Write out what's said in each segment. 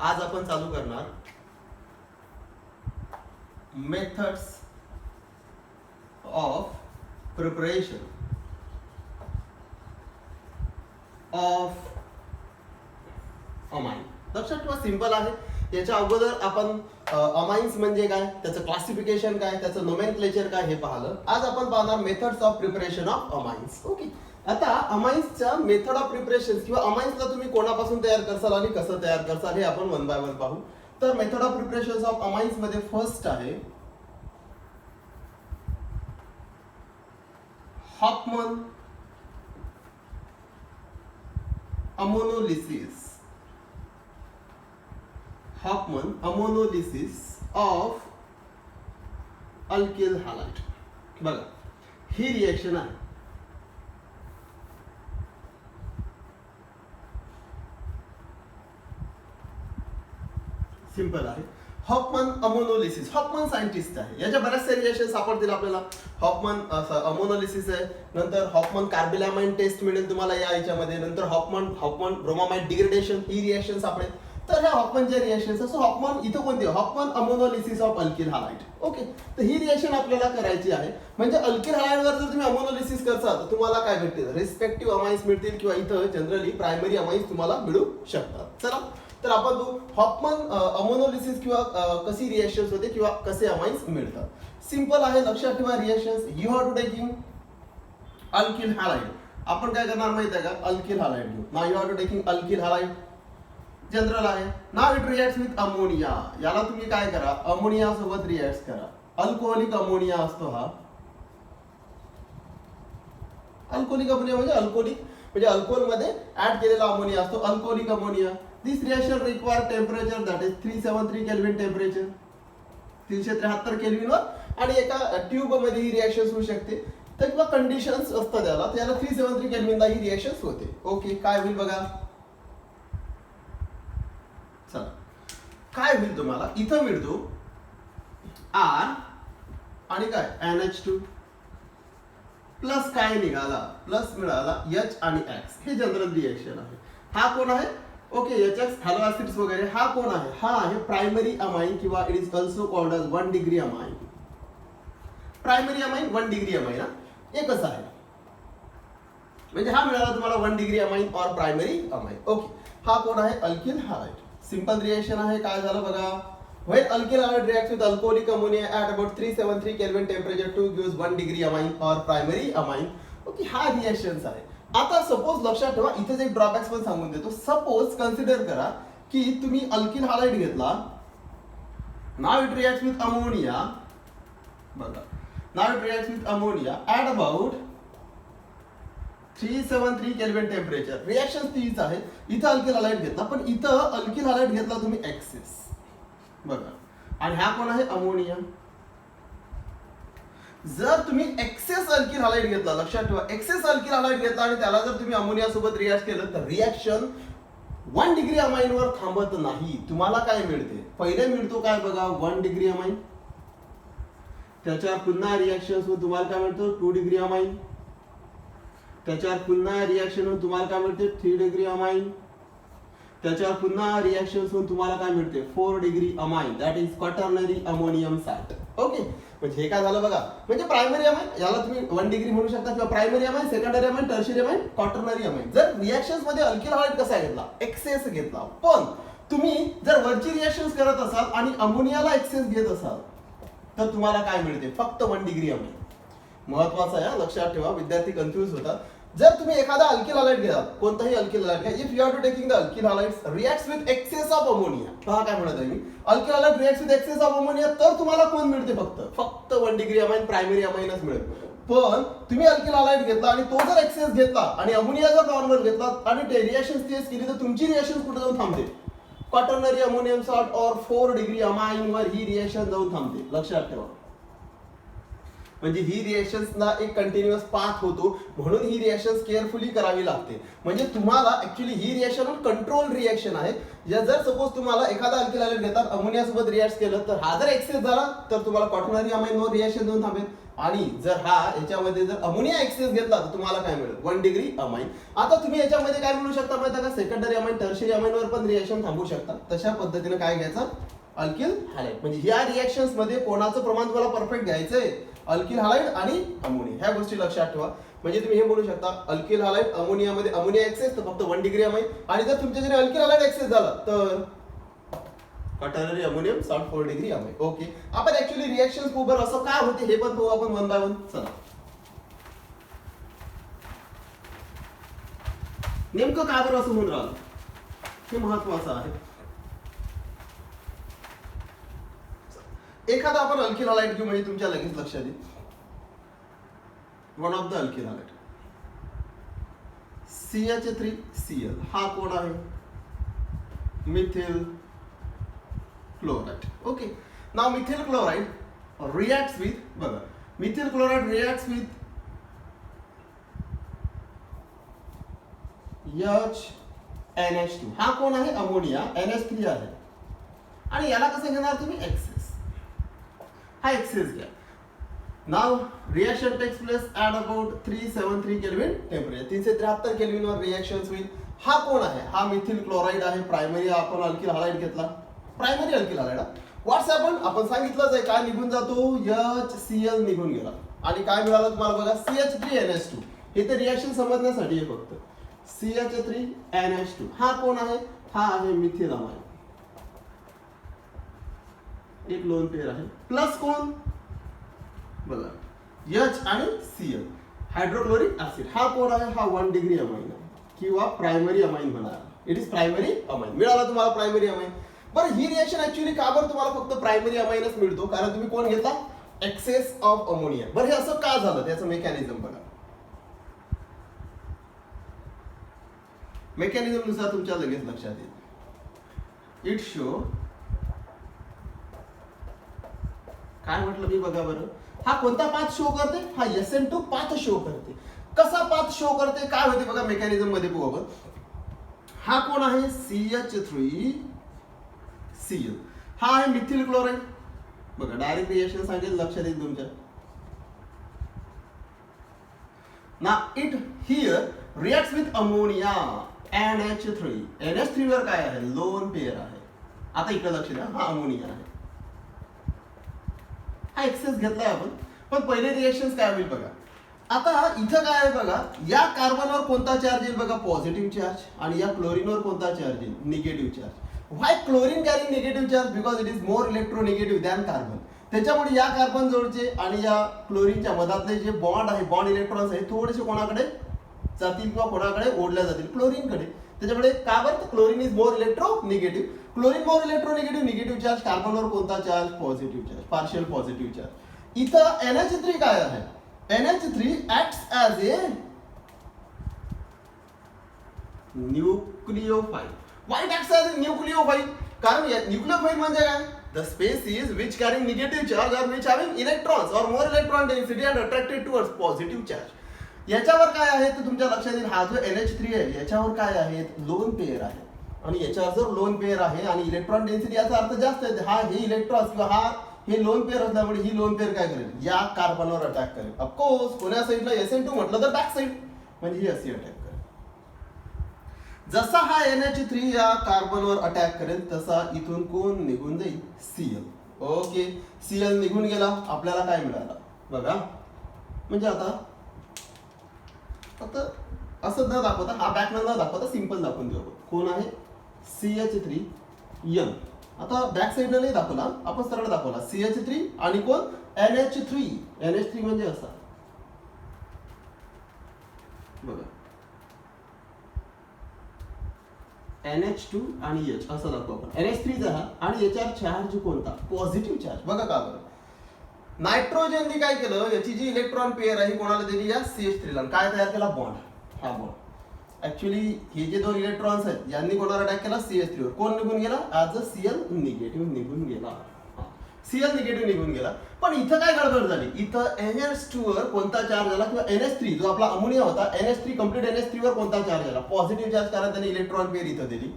आज आपण चालू करणार methods of preparation of amine. लक्षात ठेवा, सिंपल आहे. याच्या अगोदर आपण अमाइन्स म्हणजे काय, त्याचं क्लासिफिकेशन काय, त्याचं नोमेनक्लेचर काय हे पाहिलं. आज आपण पाहणार methods of preparation of amines. Okay, आता अमाइन्सच्या मेथड ऑफ प्रिपरेशन किंवा अमाइन्सला तुम्ही कोणापासून तयार करसाल आणि कसं तयार करसाल हे आपण वन बाय वन पाहू. तर method of preparation of amines मध्ये फर्स्ट आहे Hoffman ammonolysis. Hoffman ammonolysis of alkyl halide. बघा, ही रिएक्शन आहे. सिंपल आहे. हॉफमन अमोनोलिसिस, हॉफमन सायंटिस्ट आहे. याच्या बऱ्याचशा रिएक्शन सापडतील आपल्याला. हॉफमन अमोनोलिसिस आहे, नंतर हॉफमन कार्बिलॅमाइन टेस्ट मिळेल तुम्हाला या याच्यामध्ये, नंतर हॉफमन ब्रोमामाइड डिग्रेडेशन ही रिएक्शन सापडेल. तर ह्या हॉफमनच्या रिएक्शन असं हॉफमन इथं कोणती Hoffman ammonolysis of alkyl halide. Okay, तर ही रिएक्शन आपल्याला करायची आहे. म्हणजे अल्किल हॅलाइडवर जर तुम्ही अमोनोलिसिस करता तर तुम्हाला काय भेटतील, रिस्पेक्टिव्ह अमाइन्स मिळतील किंवा इथं जनरली प्रायमरी अमाइन्स तुम्हाला मिळू शकतात. चला, तर आपण बघू हॉफमन अमोनोलिसिस किंवा कशी रिएक्शन्स होते किंवा कसे अमाइन्स मिळतात. सिंपल आहे, लक्षात ठेवा reactions. You have to taking alkyl halide. आपण काय करणार माहिती आहे का, अल्किल हॅलाइड घेऊ. Now you have to taking alkyl halide, general आहे. Now it reacts with ammonia. याला तुम्ही काय करा, अमोनिया सोबत रिएक्ट करा. अल्कोहोलिक अमोनिया असतो हा. अल्कोहोलिक अमोनिया म्हणजे अल्कोहोल मध्ये ऍड केलेला अमोनिया असतो, alcoholic ammonia. This reaction require temperature that is 373 kelvin temperature, 373 केल्विनवर. आणि एका ट्यूब मध्ये ही रिएक्शन होऊ शकते. तर किंवा कंडिशन्स असतात त्याला 373 केल्विनला ही रिएक्शन होते. ओके, काय होईल बघा. चला, काय होईल तुम्हाला इथं मिळतो R आणि काय NH2 प्लस काय निघाला, प्लस मिळाला H आणि X. हे जनरल रिएक्शन आहे. हा कोण आहे, ओके, HX हॅलो ऍसिड्स वगैरे. हा कोण आहे, हा आहे प्रायमरी अमाइन किंवा it is also called as 1 degree amine. Primary amine 1 degree amine एकच आहे. म्हणजे हा मिळाला तुम्हाला 1 डिग्री अमाइन और प्रायमरी अमाइन. ओके, हा कोण आहे, अल्किल हॅलाइड. सिंपल रिएक्शन आहे. काय झालं बघा, when alkyl halide reacts with alcoholic ammonia at about 373 Kelvin temperature to gives 1 degree amine or primary amine. Okay, हा रिएक्शन्स आहे. आता सपोज लक्षात ठेवा, इथेच एक ड्रॉबॅक्स पण सांगून देतो. सपोज कन्सिडर करा की तुम्ही अल्किल हॅलाइड घेतला. Now it reacts with ammonia. बघा, now it reacts with ammonia at about 373 kelvin temperature. Reaction तीच आहे. इथं अल्किल हॅलाइड घेतला, पण इथं अल्किल हॅलाइड घेतला तुम्ही एक्सेस. बघा, आणि हा कोण आहे, अमोनिया. जर तुम्ही एक्सेस अल्किल हॅलाइड घेतला, लक्षात ठेवा, एक्सेस अल्किल हॅलाइड घेतला आणि त्याला जर तुम्ही अमोनिया सोबत रिएक्ट केलं तर रिएक्शन 1 डिग्री अमाइन वर थांबत नाही. तुम्हाला काय मिळते, पहिले मिळतो काय बघा 1 डिग्री अमाइन. त्याच्यावर पुन्हा रिएक्शन तुम्हाला काय मिळतं 2 डिग्री अमाइन. त्याच्यावर पुन्हा रिएक्शन होऊन तुम्हाला काय मिळते 3 डिग्री अमाइन. त्याच्यावर पुन्हा रिएक्शन होऊन तुम्हाला काय मिळते 4 degree amine, that is quaternary ammonium salt. Okay, म्हणजे हे काय झालं बघा, म्हणजे प्रायमरी अमाइन याला तुम्ही 1 डिग्री म्हणू शकता किंवा primary amine, secondary amine, tertiary amine, quaternary amine. जर रिएक्शन्स मध्ये अल्किल हॅलाइड कसा घेतला, एक्सेस घेतला. पण तुम्ही जर वरची रिएक्शन्स करत असाल आणि अमोनियाला एक्सेस घेत असाल तर तुम्हाला काय मिळते, फक्त 1 डिग्री अमाइन. महत्वाचं आहे, लक्षात ठेवा, विद्यार्थी कन्फ्युज होतात. जर तुम्ही एखादा अल्किल हॅलाइड घ्या, कोणताही अल्किल हॅलाइड घ्या, if you are to taking the alkyl halides reacts with excess of ammonia. पहा काय म्हणत आहे मी, alkyl halide reacts with excess of ammonia, तर तुम्हाला कोण मिळते, फक्त 1 डिग्री अमाइन, प्रायमरी अमाइनच मिळेल. पण तुम्ही अल्किल हॅलाइड घेतला आणि तो जर एक्सेस घेतला आणि अमोनिया जर नॉर्मल घेतला आणि ते रिएक्शन तेच केली तर तुमची रिएक्शन कुठे जाऊन थांबते, क्वाटर्नरी अमोनियम सॉल्ट और 4 डिग्री अमाइन वर ही रिएक्शन जाऊन थांबते. लक्षात ठेवा. म्हणजे ही रिएक्शन्सला एक कंटिन्युअस पाथ होतो, म्हणून ही रिएक्शन्स केअरफुली करावी लागते. म्हणजे तुम्हाला ऍक्च्युली ही रिएक्शन कंट्रोल रिएक्शन आहे. जर सपोज तुम्हाला एखादा अल्किल हॅलाइड घेतात, अमोनिया सोबत रिॲक्ट केलं, तर हा जर एक्सेस झाला तर तुम्हाला क्वाटर्नरी अमाइन रिएक्शन देऊन थांबेल. आणि जर हा याच्यामध्ये जर अमोनिया एक्सेस घेतला तर तुम्हाला काय मिळेल? 1 डिग्री अमाइन. आता तुम्ही याच्यामध्ये काय म्हणू शकता माहिती आहे का? सेकंडरी अमाइन, टर्शियरी अमाइनवर पण रिएक्शन थांबू शकता. तशा पद्धतीने काय घ्यायचं? Alkyl halide. म्हणजे ह्या रिएक्शन्स मध्ये कोणाचं प्रमाण तुम्हाला परफेक्ट घ्यायचंय? अल्किल हॅलाइड आणि अमोनिया. ह्या गोष्टी लक्षात ठेवा. म्हणजे तुम्ही हे बोलू शकता अल्किल हॅलाइड अमोनियामध्ये अमोनिया एक्सेस तर फक्त 1 डिग्री अमाइन, आणि जर तुमच्या जरी अल्किल हॅलाइड एक्सेस झाला तर quaternary ammonium salt 4 degree amine. Okay, आपण ऍक्च्युअली रिएक्शन्स खूप असं का होते हे पण पाहू आपण वन बाय वन. चला, नेमकं काय बरं असं म्हणून राहिलं हे महत्वाचं आहे. एखादा आपण अल्किल हॅलाइड घेऊ, म्हणजे तुमच्या लगेच लक्षात येईल. One of the alkyl halide CH3Cl हा कोण आहे? Methyl chloride. Okay, now methyl chloride reacts with, बघा, methyl chloride reacts with HNH2. हा कोण आहे? अमोनिया. NH3 आहे. आणि याला कसं घेणार तुम्ही? एक्सेस. हा एक्सेस घ्या. Now reaction takes place at about 373 kelvin temperature. 373 केल्विनवर रिएक्शन्स होईल. हा कोण आहे? हा मिथिल क्लोराइड आहे. प्रायमरी आपण अल्किल हॅलाइड घेतला, प्रायमरी अल्किल हॅलाइड. व्हॉट्स आपण सांगितलंच आहे काय निघून जातो? HCl निघून गेला. आणि काय मिळालं तुम्हाला बघा? CH3NH2. हे तर रिएक्शन समजण्यासाठी आहे फक्त. CH3NH2 हा कोण आहे? हा आहे मिथिल अमाइन. एक लोन पेअर आहे. प्लस कोण? बघा, H आणि Cl हायड्रोक्लोरिक ऍसिड. हा कोण आहे? हा 1 डिग्री अमाइन आहे, किंवा प्रायमरी अमाइन म्हणा. It is primary amine. मिळाला तुम्हाला प्रायमरी अमाइन. बरं, ही रिएक्शन ऍक्च्युअली का बरं तुम्हाला फक्त प्रायमरी अमाइनच मिळतो? कारण तुम्ही कोण घेतला? Excess of ammonia. बरं, हे असं का झालं? त्याचं मेकॅनिझम बघा. मेकॅनिझम नुसार तुमच्या लगेच लक्षात येईल. इट शो, काय म्हटलं मी बघा बरं. हा कोणता पाथ शो करते? हा SN2 पाथ शो करते. कसा पाथ शो करते? काय होते बघा मेकॅनिझम मध्ये पाहू आपण. हा कोण आहे? CH3Cl. हा आहे मिथिल क्लोराइड. बघा, डायरेक्ट रिएक्शन सांगेल, लक्षात येईल तुमच्या. ना it here reacts with ammonia NH3. NH3 वर काय आहे? लोन पेअर आहे. आता इकडे लक्ष द्या, हा अमोनिया आहे. हा एक्सेस घेतलाय आपण. पण पहिले रिएक्शन्स काय होईल बघा. आता इथं काय आहे बघा, या कार्बनवर कोणता चार्ज येईल बघा? Positive charge. आणि या क्लोरीनवर कोणता चार्ज येईल? Negative charge. Why chlorine carrying negative charge? Because it is more electronegative than carbon. त्याच्यामुळे या कार्बन जोडचे आणि या क्लोरीनच्या मधातले जे बॉन्ड आहे, बॉन्ड इलेक्ट्रॉन्स आहे, थोडेसे कोणाकडे जातील किंवा कोणाकडे ओढल्या जातील? क्लोरीनकडे. त्याच्यामुळे का बरं? Chlorine is more electronegative. Chlorine more electronegative, negative charge. कार्बनवर कोणता charge? Positive charge, partial positive charge. इथं NH3 काय आहे? NH3 acts as a nucleophile. Why it acts as a nucleophile? कारण nucleophile म्हणजे काय? The species which carrying negative charge or which having electrons or more electron density and attracted towards positive charge. याच्यावर काय आहे तर तुमच्या लक्षात येईल, हा जो NH3 आहे याच्यावर काय आहे? लोन पेअर आहे. आणि याच्यावर जर लोन पेअर आहे आणि इलेक्ट्रॉन डेन्सिटी याचा अर्थ जास्त आहे, हा हे इलेक्ट्रॉन्स किंवा हा हे लोन पेअर असल्यामुळे ही लोन पेअर काय करेल? या कार्बनवर अटॅक करेल. ऑफकोर्स कोण्या साईडला? SN2 म्हटलं तर बॅक साईड, म्हणजे ही अशी अटॅक करेल. जसा हा NH3 या कार्बनवर अटॅक करेल तसा इथून कोण निघून जाईल? Cl. ओके, Cl निघून गेला. आपल्याला काय मिळालं बघा. म्हणजे आता फक्त असं न दाखवता, हा बॅक न दाखवता सिंपल दाखवून देऊ. कोण आहे? CH3N. आता बॅक साईडला नाही दाखवला, आपण सरळ दाखवला. CH3 आणि कोण? NH3. NH3 म्हणजे असा बघा, NH2 आणि H असं दाखवू आपण. NH3 हा आणि याच्यावर चार्ज कोणता? Positive charge. बघा का बरं. नायट्रोजनने काय केलं? याची जी इलेक्ट्रॉन पेअर आहे कोणाला दिली? या CH3 ला. काय तयार केला? बॉन्ड. हा बॉन्ड. ऍक्च्युली हे जे दोन इलेक्ट्रॉन्स आहेत यांनी कोणावर अटॅक केला? CH3 वर. कोण निघून गेला? ऍज अ Cl निगेटिव्ह निघून गेला. Cl निगेटिव्ह निघून गेला. पण इथं काय गडबड झाली, इथं NH2 वर कोणता चार्ज आला किंवा NH3 जो आपला अमोनिया होता NH3 कम्प्लीट NH3 वर कोणता चार्ज आला, पॉझिटिव्ह चार्ज, कारण त्याने इलेक्ट्रॉन पेअर इथं दिली.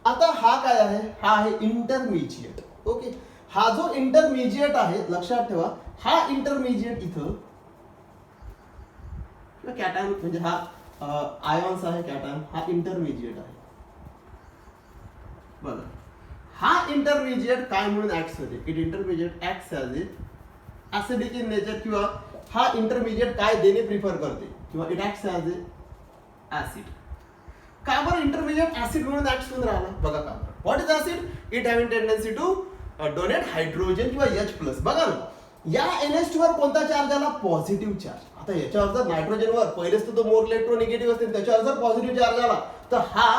आता हा काय आहे, हा आहे इंटरमिजिएट. ओके, हा जो इंटरमिजिएट आहे लक्षात ठेवा, हा इंटरमिजिएट इथं कॅटॅन म्हणजे हा आयॉन्स आहे, कॅटॅन हा इंटरमिजिएट आहे. बघा हा इंटरमिजिएट काय म्हणून ऍक्ट होते, it intermediate acts as A acidic in nature, किंवा हा इंटरमिजिएट काय देणे प्रिफर करते, किंवा it acts as A acid. का बरं इंटरमिजिएट ऍसिड म्हणून ऍक्ट होऊन राहिला, बघा का. What is acid, it having tendency to donate hydrogen किंवा H+. बघा ना, या NH2 वर कोणता चार्ज आला, पॉझिटिव्ह चार्ज. आता याच्यावर जर नायट्रोजनवर पहिलेच तर तो मोर इलेक्ट्रोनिगेटिव्ह असते, त्याच्यावर जर पॉझिटिव्ह चार्ज आला तर हा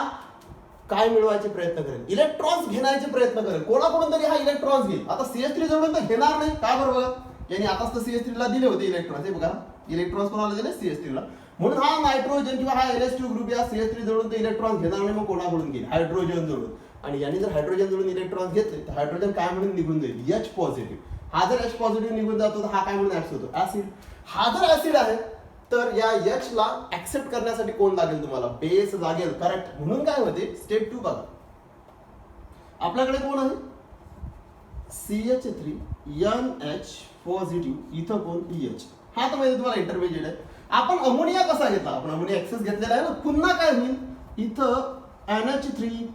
काय मिळवायचे प्रयत्न करेल, इलेक्ट्रॉन्स घेण्याचे प्रयत्न करेल, कोणाकडून तरी हा इलेक्ट्रॉन्स घेईल. आता CH3 जवळून तर घेणार नाही, का बरं. बघा यांनी आताच तर CH3 ला दिले होते इलेक्ट्रॉन्स, हे बघा इलेक्ट्रॉन्स कोणाला दिले, CH3 ला. म्हणून हा नायट्रोजन किंवा हा NH2 ग्रुप या CH3 जवळून ते इलेक्ट्रॉन्स घेणार नाही, मग कोणाकडून घेईल, हायड्रोजन जवळून. आणि यांनी जर हायड्रोजन जवळून इलेक्ट्रॉन्स घेतले तर हायड्रोजन काय म्हणून निघून जाईल, H पॉझिटिव्ह. हा जर H पॉझिटिव्ह निघून जातो तर हा काय म्हणून ऍक्ट होतो, ऍसिड. हा जर ऍसिड आहे तर या H ला ऍक्सेप्ट करण्यासाठी कोण लागेल तुम्हाला, बेस लागेल. करेक्ट. म्हणून काय होते, स्टेप 2 बघा, आपल्याकडे कोण आहे, CH3 NH पॉझिटिव्ह, इथं कोण EH. हा तर माहिती तुम्हाला इंटरमिजिएट आहे. आपण अमोनिया कसा घेतला, आपण अमोनिया एक्सेस घेतलेला आहे ना, पुन्हा काय होईल, इथं NH3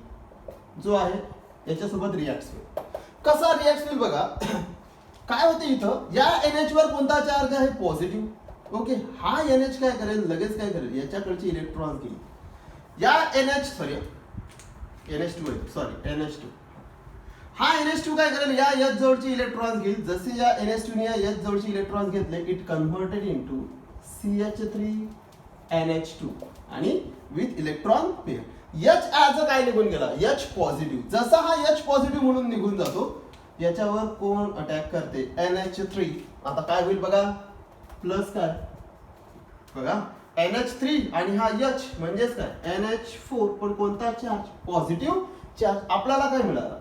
जो आहे याच्यासोबत रिॲक्ट होईल. कसा रिॲक्ट होईल बघा, काय होते इथं, या NH वर कोणता चार्ज आहे, पॉझिटिव्ह. ओके, हा NH काय करेल, लगेच काय करेल, याच्याकडचे इलेक्ट्रॉन घेईल. या NH2 हा NH2 काय करेल, या H जवळचे इलेक्ट्रॉन घेईल. जसे या NH2 ने या H जवळचे इलेक्ट्रॉन घेतले, it converted into CH3 NH2 आणि with electron pair. H as काय निघून गेला, H पॉझिटिव्ह. जसा हा H पॉझिटिव्ह म्हणून निघून जातो, याच्यावर कोण अटॅक करते, NH3. आता काय होईल बघा, प्लस काय बघा NH3 आणि हा H म्हणजेच काय NH4, पण कोणता चार्ज, पॉझिटिव्ह चार्ज. आपल्याला काय मिळाला,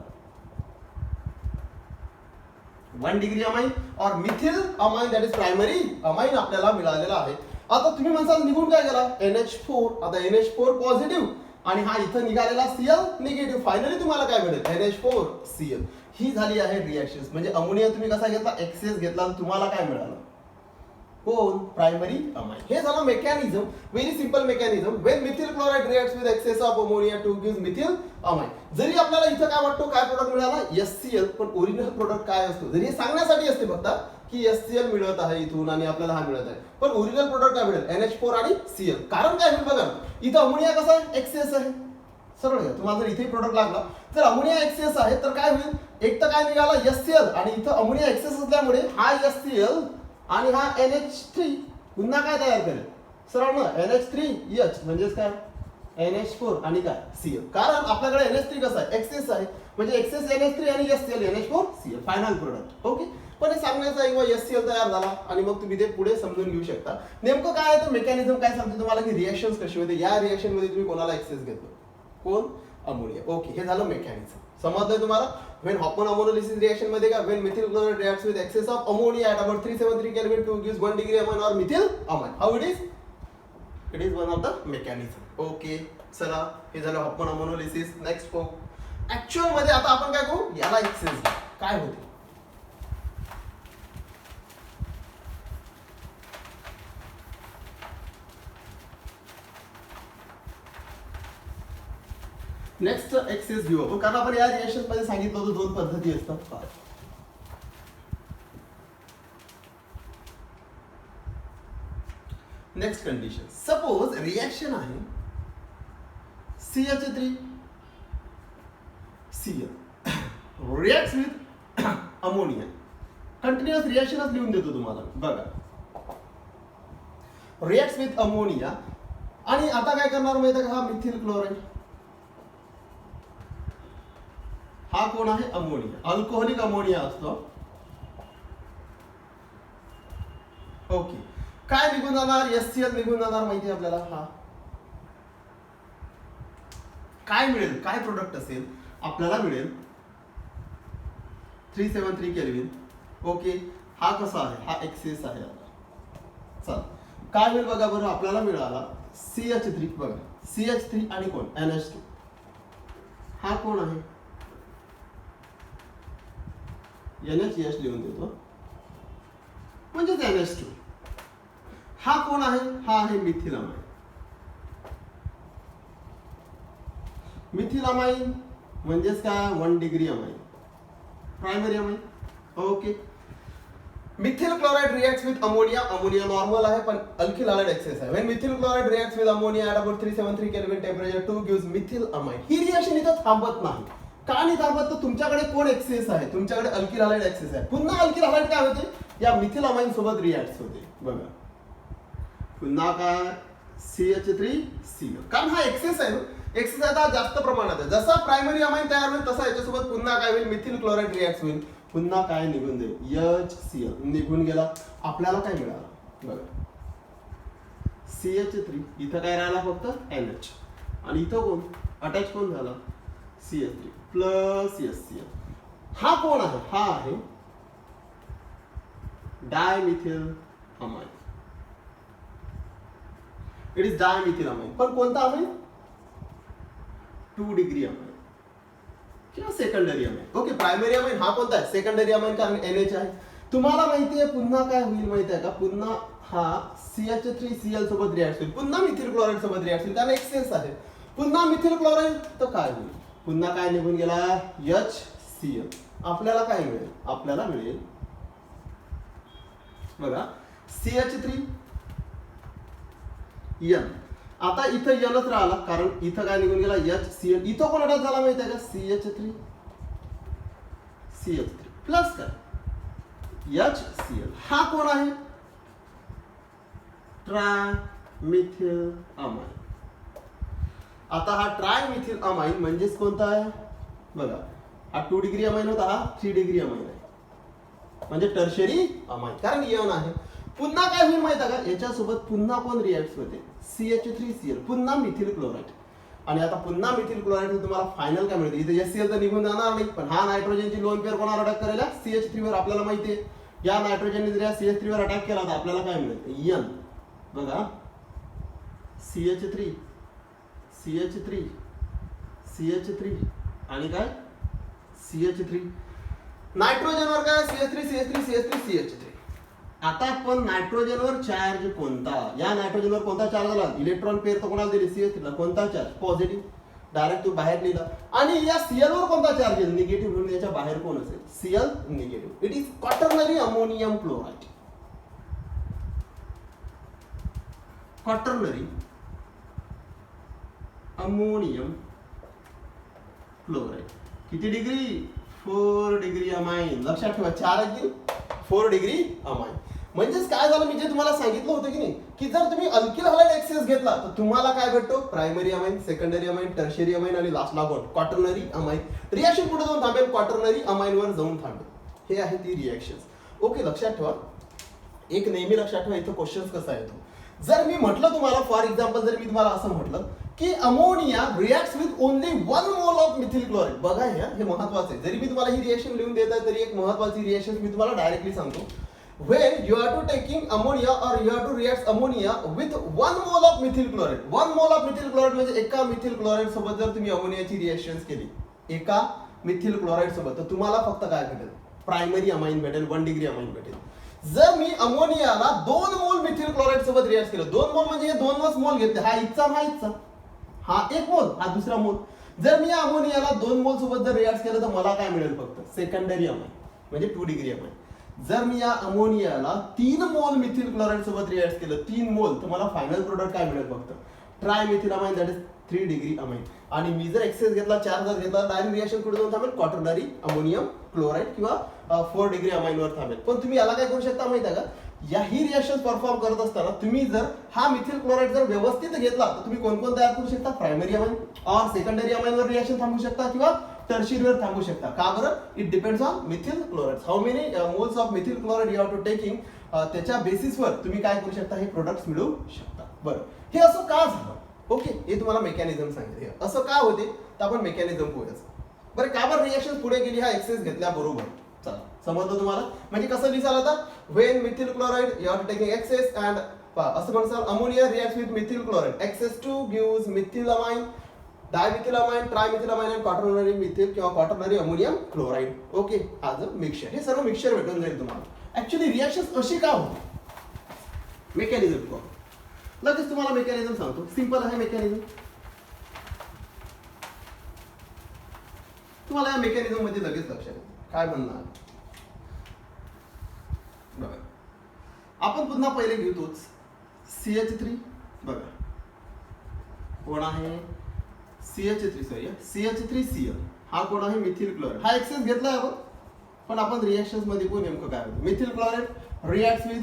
1 डिग्री अमाइन और methyl amine, that is primary amine आपल्याला मिळालेला आहे. आता तुम्ही म्हणसाल निघून काय गेला, NH4. आता NH4 पॉझिटिव्ह आणि हा इथं निघालेला Cl निगेटिव्ह. फायनली तुम्हाला काय मिळेल, NH4Cl. ही झाली आहे रिएक्शन. म्हणजे अमोनिया तुम्ही कसा घेतला, एक्सेस घेतला, तुम्हाला काय मिळालं, कोण, प्रायमरी अमाइन. हे झालं mechanism, very simple mechanism. When methyl chloride reacts with excess of ammonia two gives methyl amine. जरी आपल्याला इथं काय वाटतो, काय प्रोडक्ट मिळाला, HCl, पण ओरिजिनल प्रोडक्ट काय असतो, जरी हे सांगण्यासाठी असते फक्त की HCl मिळत आहे इथून आणि आपल्याला हा मिळत आहे, पण ओरिजिनल प्रोडक्ट काय मिळेल, NH4 आणि Cl. कारण काय होईल बघा, इथं अमोनिया कसा आहे, एक्सेस आहे. सरळ घ्या, तुम्हाला जर इथे प्रोडक्ट लागला, जर अमोनिया एक्सेस आहे तर काय होईल, एक तर काय निघाला HCl, आणि इथं अमोनिया एक्सेस असल्यामुळे हा HCl आणि हा NH3 पुन्हा काय तयार करेल, सरळ ना NH3H म्हणजेच काय NH4 आणि काय Cl. कारण आपल्याकडे NH3 कसा आहे, एक्सेस आहे, म्हणजे एक्सेस NH3 आणि HCl NH4Cl final product. Okay, पण हे सांगण्याचा एक HCl तयार झाला आणि मग तुम्ही ते पुढे समजून घेऊ शकता. नेमकं काय आहे तर मेकॅनिझम काय सांगते तुम्हाला की रिएक्शन्स कशी होते. या रिएक्शन मध्ये तुम्ही कोणाला एक्सेस घेतो, कोण, अमोनिया. ओके, हे झालं मेकॅनिझम. समजलंय तुम्हाला. व्हेन हॉपमन अमोनोलिसिस रिएक्शन मध्ये का, when methyl chloride reacts with excess of ammonia at about 373 Kelvin to gives 1 degree amine or methyl amine. How it is? It is one of the mechanism. Okay, चला हे झालं हॉपमन ammonolysis. Next पाहू actual मध्ये. आता आपण काय करू, याला एक्सेस काय होते. नेक्स्ट एक्सेस घेऊ आपण, कारण आपण या रिएक्शन मध्ये सांगितलं होतं 2 पद्धती असतात. नेक्स्ट कंडिशन, सपोज रिएक्शन आहे CH3 Cl reacts with ammonia. Continuous रिएक्शनच लिहून देतो तुम्हाला. बघा, रिएक्ट्स विथ अमोनिया आणि आता काय करणार माहिती आहे का, हा मिथिल क्लोराइड, हा कोण आहे, अमोनिया, अल्कोहोलिक अमोनिया असतो. ओके, काय निघून जाणार, HCl निघून जाणार माहिती आहे आपल्याला. हा काय मिळेल, काय प्रोडक्ट असेल, आपल्याला मिळेल 373 केल्विन. ओके, हा कसा आहे, हा एक्सेस आहे. आता चल काय होईल बघा बरं, आपल्याला मिळाला CH3. बघा CH3 आणि कोण NH2. हा कोण आहे, NH लिहून देतो म्हणजेच NH2. हा कोण आहे, हा आहे मिथिलामाइन. मिथिलामाइन म्हणजेच काय 1 degree amine, primary amine. Okay, methyl chloride reacts with ammonia. Ammonia normal आहे पण अल्किल हॅलाइड एक्सेस आहे. When methyl chloride reacts with ammonia at about 373 kelvin temperature 2 gives methyl amine. He reaction इथं थांबत नाही. का नाही थांबत, तर तुमच्याकडे कोण एक्सेस आहे, तुमच्याकडे अल्किल हॅलाइड एक्सेस आहे. पुन्हा अल्किल हॅलाइड काय होते, या मिथिल अमाइन सोबत रिएक्ट्स होते. बघा पुन्हा काय CH3Cl, कारण हा एक्सेस आहे. एक्सेस आता जास्त प्रमाणात आहे. जसा प्रायमरी अमाइन तयार होईल तसा याच्यासोबत पुन्हा काय होईल, मिथिल क्लोराइड रिएक्ट होईल. पुन्हा काय निघून जाईल, HCl निघून गेला. आपल्याला काय मिळालं बघा, CH3. इथं काय राहिला फक्त NH, आणि इथं कोण अटॅच कोण झाला, CH3 प्लस HCl. हा कोण आहे, हा आहे dimethyl amine. It is dimethyl amine. पण कोणता अमाइन, 2 डिग्री अमाइन किंवा secondary amine. Okay, primary amine हा कोणता आहे, सेकंडरी अमाइन, कारण NH आहे. तुम्हाला माहिती आहे पुन्हा काय होईल माहिती आहे का, पुन्हा हा CH3Cl सोबत रिएक्ट होईल, पुन्हा मिथिल क्लोराइड सोबत रिएक्ट होईल, कारण एक्सेस आहे. पुन्हा मिथिल क्लोराइड तर काय होईल, पुन्हा काय निघून गेला, HCl. आपल्याला काय मिळेल, आपल्याला मिळेल बघा CH3N. आता इथं Nच राहिला, कारण इथं काय निघून गेला, HCl. इथं कोण अटॅच झाला माहिती आहे का, CH3 प्लस काय HCl. हा कोण आहे, ट्रायमिथिल अमाइन. आता हा ट्रायमिथिल अमाइन म्हणजेच कोणता आहे बघा, हा 2 डिग्री अमाइन होता, हा 3 डिग्री अमाइन आहे, म्हणजे टर्शरी अमाइन, कारण N आहे. पुन्हा काय होईल माहिती आहे का, याच्यासोबत पुन्हा कोण रिएक्ट होते, CH3Cl, पुन्हा मिथिल क्लोराइड. आणि आता पुन्हा मिथिल क्लोराइड तुम्हाला फायनल काय मिळते, इथे HCl तर निघून जाणार नाही, पण हा नायट्रोजनची लोन पेअर कोणावर अटॅक करेल, CH3 वर. आपल्याला माहिती आहे या नायट्रोजनने जर CH3 वर अटॅक केला तर आपल्याला काय मिळेल, N. बघा CH3 आणि काय CH3. नायट्रोजनवर काय CH3. आता आपण नायट्रोजनवर चार्ज कोणता, या नायट्रोजनवर कोणता चार्ज आला, इलेक्ट्रॉन पेअर तर कोणाला दिली, CH3 ला. कोणता चार्ज, पॉझिटिव्ह, डायरेक्ट तू बाहेर लिहिला. आणि या Cl वर कोणता चार्ज येईल, निगेटिव्ह, म्हणून याच्या बाहेर कोण असेल, Cl negative. It is quaternary ammonium chloride. Quaternary ammonium chloride. किती डिग्री, 4 डिग्री अमाइन. लक्षात ठेवा, 4 की 4 डिग्री अमाइन. म्हणजेच काय झालं, मी जे तुम्हाला सांगितलं होतं की नाही, की जर तुम्ही अल्किल हॅलाइड एक्सेस घेतला तर तुम्हाला काय भेटतो, primary amine, secondary amine, tertiary amine, आणि लास्टला कोण, क्वाटर्नरी अमाइन. रिएक्शन कुठे जाऊन थांबेल, क्वाटर्नरी अमाइन वर जाऊन थांबेल. हे आहे ती रिएक्शन. ओके, लक्षात ठेवा. एक नेहमी लक्षात ठेवा, इथं क्वेश्चन कसा येतो, जर मी म्हटलं तुम्हाला, फॉर एक्झाम्पल जर मी तुम्हाला असं म्हटलं की ammonia reacts with only 1 mole of methyl chloride. बघा हे महत्वाचं आहे. जरी मी तुम्हाला ही रिएक्शन लिहून देत आहे तरी एक महत्वाची रिएक्शन मी तुम्हाला डायरेक्टली सांगतो. when you are to taking ammonia or you are to react ammonia with 1 mole of methyl chloride. 1 mole of methyl chloride म्हणजे एका मिथिल क्लोराइड सोबत जर तुम्ही अमोनियाची रिएक्शन्स केली एका मिथिल क्लोराइड सोबत, तर तुम्हाला फक्त काय भेटेल, प्रायमरी अमाइन भेटेल, 1 डिग्री अमाइन भेटेल. जर मी अमोनियाला 2 मोल मिथिल क्लोराइड सोबत रिएक्ट केलं, 2 मोल म्हणजे हे 2 मोल घेतले, हा इथचा, हा 1 मोल, हा दुसरा मोल. जर मी अमोनियाला 2 मोल सोबत जर रिएक्ट केलं तर मला काय मिळेल, फक्त सेकंडरी अमाइन म्हणजे 2 डिग्री अमाइन. जर मी या अमोनियाला 3 मोल मिथिल क्लोराइड सोबत रिएक्ट केलं, 3 मोल, तर मला फायनल प्रोडक्ट काय मिळेल, फक्त trimethyl amine, that is 3 degree amine. आणि मी जर एक्सेस घेतला, 4 जर घेतला, डायरेक्ट रिएक्शन कुठे जाऊन थांबेल, क्वाटर्नरी अमोनियम क्लोराइड किंवा 4 डिग्री अमाइन वर थांबेल. पण तुम्ही याला काय करू शकता माहिती आहे का, या ही रिएक्शन परफॉर्म करत असताना तुम्ही जर हा मिथिल क्लोराइड जर व्यवस्थित घेतला तर तुम्ही कोण तयार करू शकता, प्रायमरी अमाइन और सेकंडरी अमाइन वर रिएक्शन थांबवू शकता किंवा टर्शियरी वर थांबवू शकता. का बरं, it depends on methyl chloride, how many moles of methyl chloride you have to taking. त्याच्या बेसिसवर तुम्ही काय करू शकता, हे प्रोडक्ट्स मिळवू शकता. बरं, हे असं का झालं, ओके, हे तुम्हाला मेकॅनिझम सांगितले. असं का होते तर आपण मेकॅनिझम पोहायचं. बरं, का बरं रिएक्शन पुढे गेली, हा एक्सेस घेतल्याबरोबर. चला समजलं तुम्हाला? म्हणजे कसं लिहिसाल आता, when methyl chloride you are taking excess and असं म्हणसाल ammonia reacts with methyl chloride, excess 2 gives methylamine, dimethylamine, trimethylamine आणि क्वाटर्नरी मिथिल किंवा क्वाटर्नरी अमोनियम क्लोराइड. ओके, आज मिक्सचर, हे सर्व मिक्सचर भेटून जाईल तुम्हाला. ऍक्च्युली रिॲक्शन अशी का होते, मेकॅनिझम लगेच तुम्हाला मेकॅनिझम सांगतो. सिंपल आहे मेकॅनिझम. तुम्हाला या मेकॅनिझम मध्ये लगेच लक्षात येईल काय म्हणणार. बघा, आपण पुन्हा पहिले घेतोच CH3. बघा कोण आहे, CH3Cl. हा कोण आहे, मिथिल क्लोराइड. हा एक्सेस घेतलाय आपण, पण आपण रिएक्शन्स मध्ये कोण नेमकं काय होतं. Methyl chloride reacts with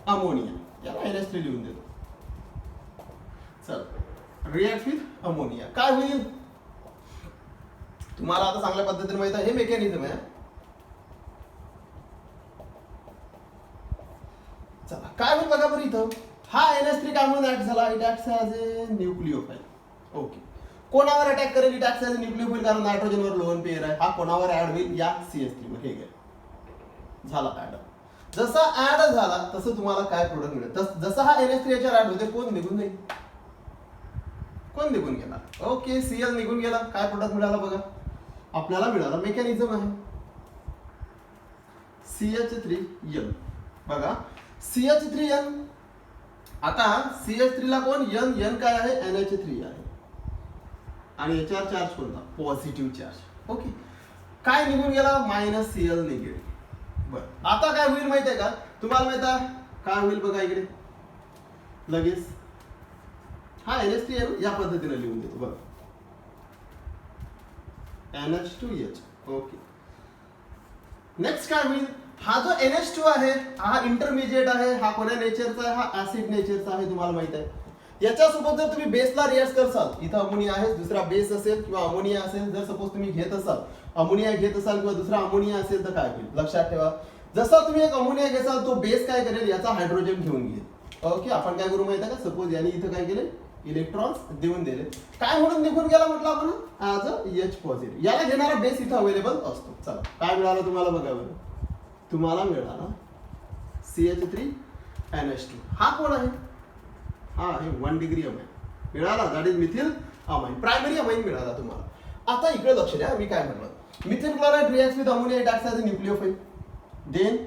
ammonia, याला NH3 लिहून देतो. चल, रिॲक्ट विथ अमोनिया काय होईल तुम्हाला आता चांगल्या पद्धतीने माहित आहे. हे मेकॅनिझम आहे. चला काय होईल बघा बरं इथं. हा NH3 काय म्हणून ऍक्ट झाला, it acts as a nucleophile. Okay, कोणावर अटॅक करेल, it acts as a nucleophile, कारण नायट्रोजनवर लोन पेअर आहे. हा कोणावर ऍड होईल, या CH3 वर. हे घ्या, झाला ऍड. जसा ऍड झाला तसं तुम्हाला काय प्रोडक्ट मिळेल. जसा हा NH3 याच्यावर ऍड होते, कोण निघून जाईल, कोण निघून गेला. ओके, Cl निघून गेला. काय प्रोडक्ट मिळाला बघा, आपल्याला मिळाला मेकॅनिझम आहे CH3N. बघा CH3N. आता CH3 ला कोण, N काय आहे, NH3 आहे. आणि याच्यावर चार्ज कोणता, पॉझिटिव्ह चार्ज. ओके, काय निघून गेला, -Cl निघेल. बरं, आता काय होईल माहिती आहे का तुम्हाला, माहिती आहे काय होईल बघा इकडे लगेच. हा NH3 या पद्धतीने लिहून देतो बघा, NH2H. ओके, नेक्स्ट काय होईल, हा जो NH2 आहे हा इंटरमिजिएट आहे. हा कोण्या नेचरचा आहे, हा ऍसिड नेचरचा आहे, तुम्हाला माहित आहे. याच्यासोबत जर तुम्ही बेसला रिॲक्ट करसाल, इथं अमोनिया आहे, दुसरा बेस असेल किंवा अमोनिया असेल, जर सपोज तुम्ही घेत असाल अमोनिया घेत असाल किंवा दुसरा अमोनिया असेल तर काय होईल लक्षात ठेवा. जसा तुम्ही एक अमोनिया घेसाल, तो बेस काय करेल, याचा हायड्रोजन घेऊन घेईल. ओके, आपण काय करू माहिती आहे का, सपोज याने इथं काय केले, इलेक्ट्रॉन्स देऊन दिले. काय म्हणून निघून गेला म्हटलं आपण, ॲज अ H पॉझिटिव्ह. याला घेणारा बेस इथं अवेलेबल असतो. चला काय मिळालं तुम्हाला बघा बरं, तुम्हाला मिळाला CH3NH2. हा कोण आहे, हा आहे 1 डिग्री अमाइन मिळाला, that is methyl amine, primary amine मिळाला तुम्हाला. आता इकडे लक्ष द्या, मी काय म्हणलं, methyl chloride reacts with ammonia, it acts as a nucleophile. Then